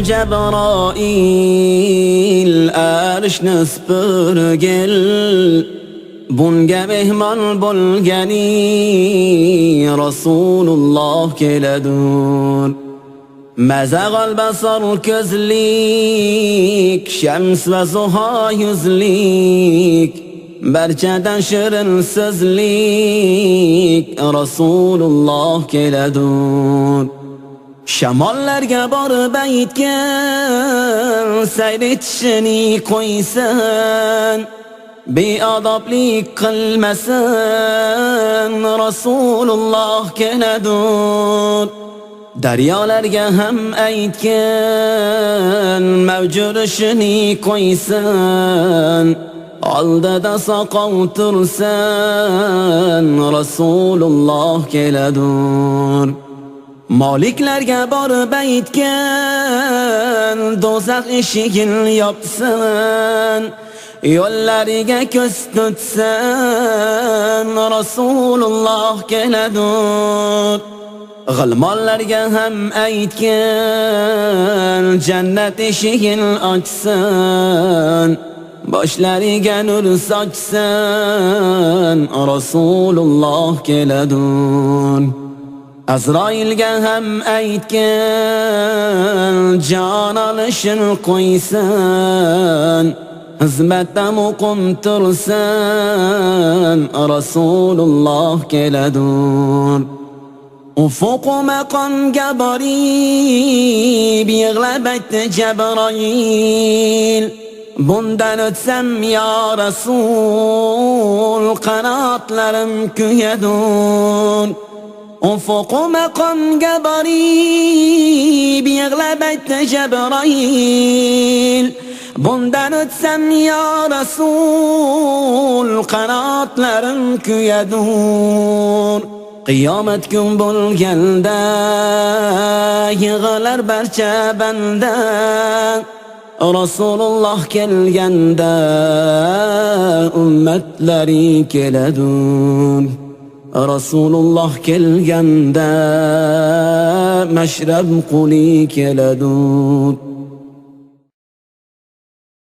Cebrail arshni supurgil bunga mehmon bo'lgani Rasululloh keladur. Mazag'al basar ko'zlik, shams va zuho yuzlik, barchadan shirin so'zlik Rasululloh keladur. Shamollarga borib aytgan sayr etishini qo'ysan, beodoblik qilmasin Rasululloh keladur. Daryolarga ham aytgan mavjud ishini qo'ysan, oldida soqov tursan Rasululloh keladur. Moliklarga borib aytgan do'zax eshigini yopsan, yo'llariga ko'z tutsan Rasululloh keladur. G'ilmonlarga ham aytgan jannat eshigini ochsan, boshlariga nur sochsan Rasululloh keladur. Azroilga ham aytgan jon olishini qo'ysan, xizmatda muqim tursan Rasululloh keladur. Ufuq maqomga borib yig'lab aytdi Cebrail, bundan o'tsam ya Rasul qanotlarim kuyadur. Ufuq maqomga borib yig'lab aytdi Cebrail, bundan o'tsam ya Rasul qanotlarim kuyadur. Qiyomat kun bo'lganda yig'lar barcha banda, Rasululloh kelganda ummatlari keladur. Rasululloh kelganda mashrab quli keladur.